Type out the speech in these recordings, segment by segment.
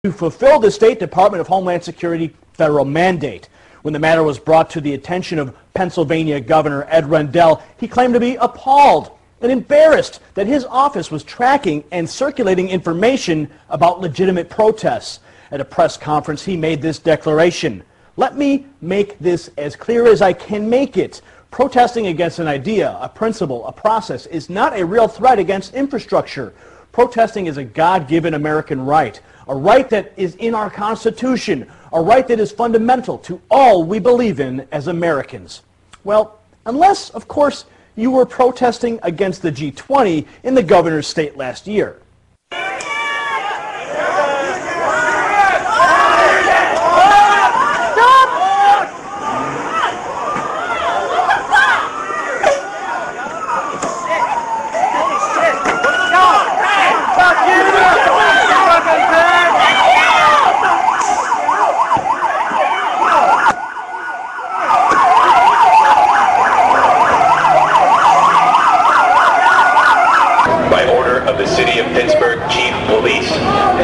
to fulfill the State Department of Homeland Security federal mandate. When the matter was brought to the attention of Pennsylvania Governor Ed Rendell, he claimed to be appalled and embarrassed that his office was tracking and circulating information about legitimate protests. At a press conference, he made this declaration: "Let me make this as clear as I can make it. Protesting against an idea, a principle, a process is not a real threat against infrastructure. Protesting is a God-given American right, a right that is in our Constitution, a right that is fundamental to all we believe in as Americans." Well, unless, of course, you were protesting against the G20 in the governor's state last year.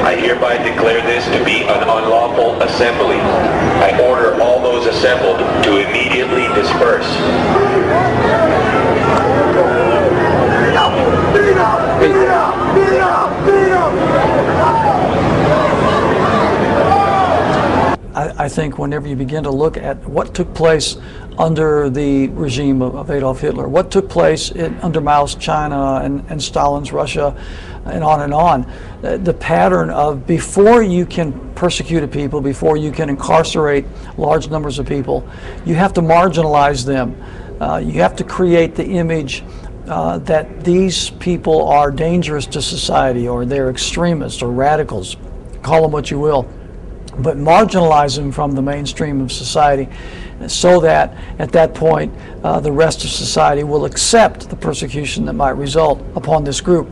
I hereby declare this to be an unlawful assembly. I order all those assembled to immediately disperse. I think whenever you begin to look at what took place under the regime of Adolf Hitler, what took place under Mao's China and Stalin's Russia, and on, the pattern of before you can persecute a people, before you can incarcerate large numbers of people, you have to marginalize them. You have to create the image that these people are dangerous to society, or they're extremists or radicals, call them what you will, but marginalize them from the mainstream of society so that at that point the rest of society will accept the persecution that might result upon this group.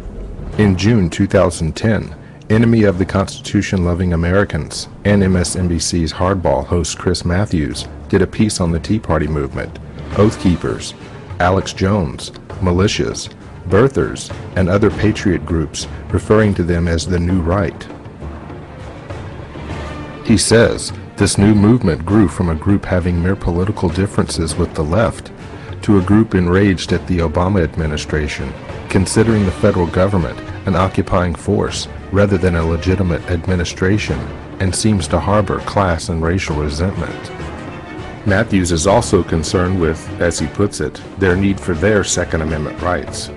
In June 2010, enemy of the Constitution-loving Americans and MSNBC's Hardball host Chris Matthews did a piece on the Tea Party movement, Oath Keepers, Alex Jones, militias, birthers, and other patriot groups, referring to them as the New Right. He says this new movement grew from a group having mere political differences with the left to a group enraged at the Obama administration, considering the federal government an occupying force rather than a legitimate administration, and seems to harbor class and racial resentment. Matthews is also concerned with, as he puts it, their need for their Second Amendment rights.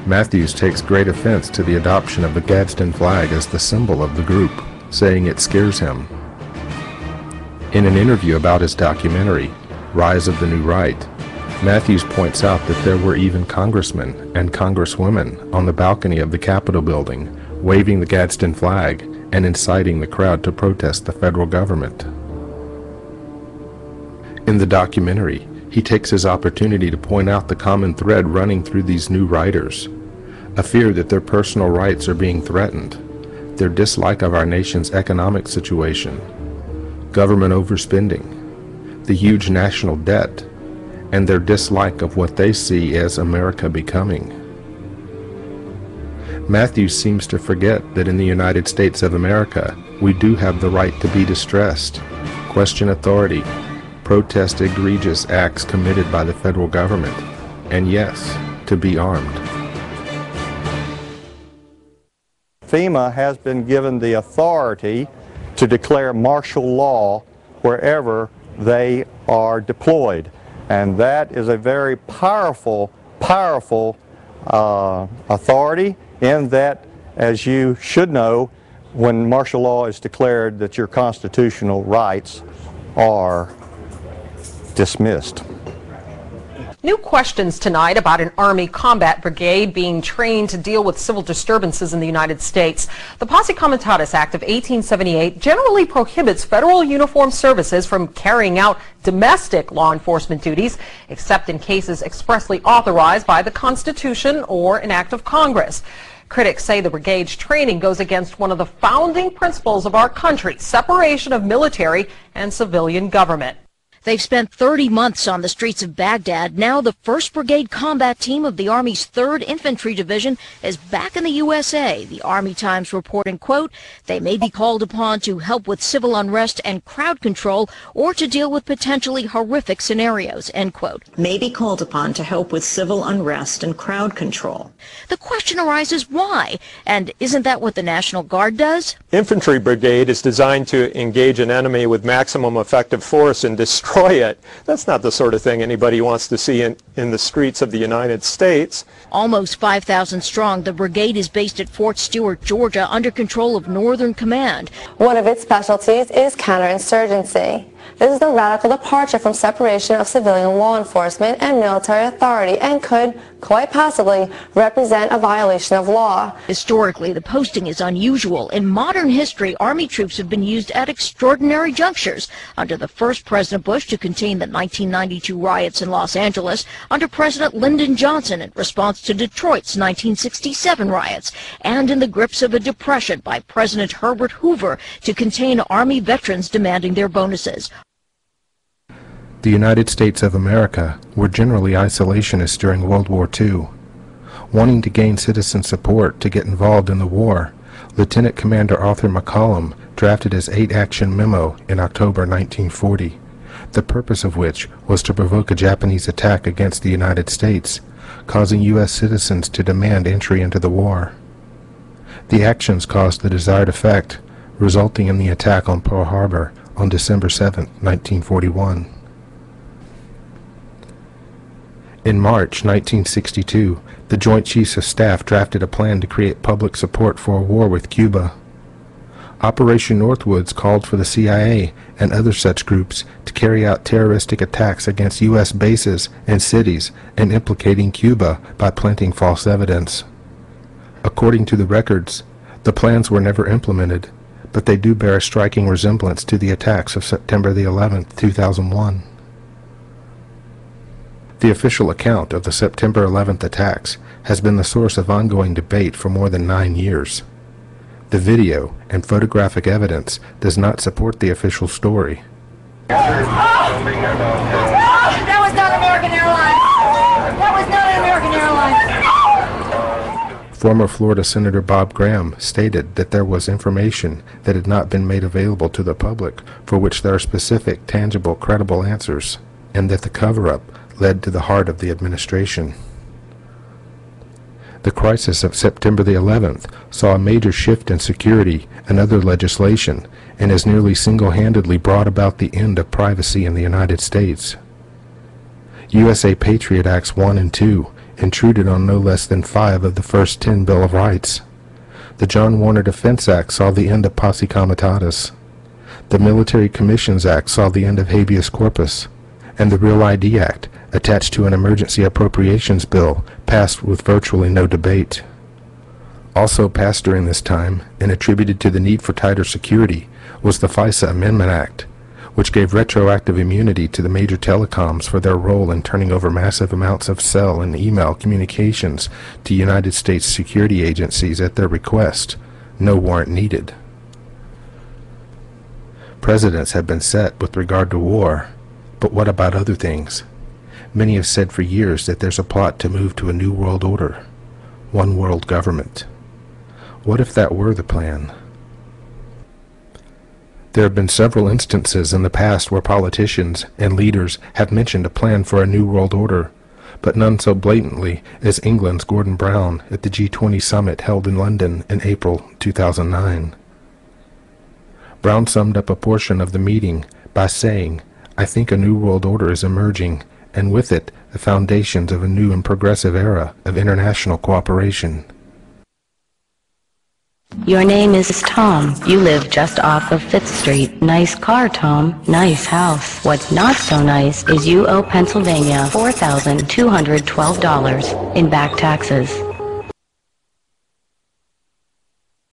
Matthews takes great offense to the adoption of the Gadsden flag as the symbol of the group, saying it scares him. In an interview about his documentary, Rise of the New Right, Matthews points out that there were even congressmen and congresswomen on the balcony of the Capitol building waving the Gadsden flag and inciting the crowd to protest the federal government. In the documentary, he takes his opportunity to point out the common thread running through these new writers, a fear that their personal rights are being threatened, their dislike of our nation's economic situation, government overspending, the huge national debt, and their dislike of what they see as America becoming. Matthews seems to forget that in the United States of America, we do have the right to be distressed, question authority, protest egregious acts committed by the federal government, and yes, to be armed. FEMA has been given the authority to declare martial law wherever they are deployed. And that is a very powerful authority, in that, as you should know, when martial law is declared, that your constitutional rights are dismissed. New questions tonight about an Army combat brigade being trained to deal with civil disturbances in the United States. The Posse Comitatus Act of 1878 generally prohibits federal uniformed services from carrying out domestic law enforcement duties, except in cases expressly authorized by the Constitution or an act of Congress. Critics say the brigade's training goes against one of the founding principles of our country, separation of military and civilian government. They've spent 30 months on the streets of Baghdad. Now the 1st Brigade Combat Team of the Army's 3rd Infantry Division is back in the USA. The Army Times reporting, quote, they may be called upon to help with civil unrest and crowd control or to deal with potentially horrific scenarios, end quote. May be called upon to help with civil unrest and crowd control. The question arises why? And isn't that what the National Guard does? Infantry Brigade is designed to engage an enemy with maximum effective force and destroy it. That's not the sort of thing anybody wants to see in the streets of the United States. Almost 5,000 strong, the brigade is based at Fort Stewart, Georgia, under control of Northern Command. One of its specialties is counterinsurgency. This is a radical departure from separation of civilian law enforcement and military authority and could, quite possibly, represent a violation of law. Historically, the posting is unusual. In modern history, Army troops have been used at extraordinary junctures. Under the first President Bush to contain the 1992 riots in Los Angeles, under President Lyndon Johnson in response to Detroit's 1967 riots, and in the grips of a depression by President Herbert Hoover to contain Army veterans demanding their bonuses. The United States of America were generally isolationists during World War II. Wanting to gain citizen support to get involved in the war, Lieutenant Commander Arthur McCollum drafted his 8-action memo in October 1940, the purpose of which was to provoke a Japanese attack against the United States, causing U.S. citizens to demand entry into the war. The actions caused the desired effect, resulting in the attack on Pearl Harbor on December 7, 1941. In March 1962, the Joint Chiefs of Staff drafted a plan to create public support for a war with Cuba. Operation Northwoods called for the CIA and other such groups to carry out terroristic attacks against U.S. bases and cities and implicating Cuba by planting false evidence. According to the records, the plans were never implemented, but they do bear a striking resemblance to the attacks of September the 11th, 2001. The official account of the September 11th attacks has been the source of ongoing debate for more than 9 years. The video and photographic evidence does not support the official story. That was not American Airlines! That was not American Airlines! Former Florida Senator Bob Graham stated that there was information that had not been made available to the public for which there are specific, tangible, credible answers, and that the cover-up led to the heart of the administration. The crisis of September the 11th saw a major shift in security and other legislation and has nearly single-handedly brought about the end of privacy in the United States. USA Patriot Acts 1 and 2 intruded on no less than 5 of the first 10 Bill of Rights. The John Warner Defense Act saw the end of posse comitatus. The Military Commissions Act saw the end of habeas corpus, and the Real ID Act, attached to an emergency appropriations bill, passed with virtually no debate. Also passed during this time, and attributed to the need for tighter security, was the FISA Amendment Act, which gave retroactive immunity to the major telecoms for their role in turning over massive amounts of cell and email communications to United States security agencies at their request, no warrant needed. Precedents have been set with regard to war, but what about other things? Many have said for years that there's a plot to move to a new world order, one world government. What if that were the plan? There have been several instances in the past where politicians and leaders have mentioned a plan for a new world order, but none so blatantly as England's Gordon Brown at the G20 summit held in London in April 2009. Brown summed up a portion of the meeting by saying, "I think a new world order is emerging, and with it, the foundations of a new and progressive era of international cooperation." Your name is Tom. You live just off of 5th Street. Nice car, Tom. Nice house. What's not so nice is you owe Pennsylvania $4,212 in back taxes.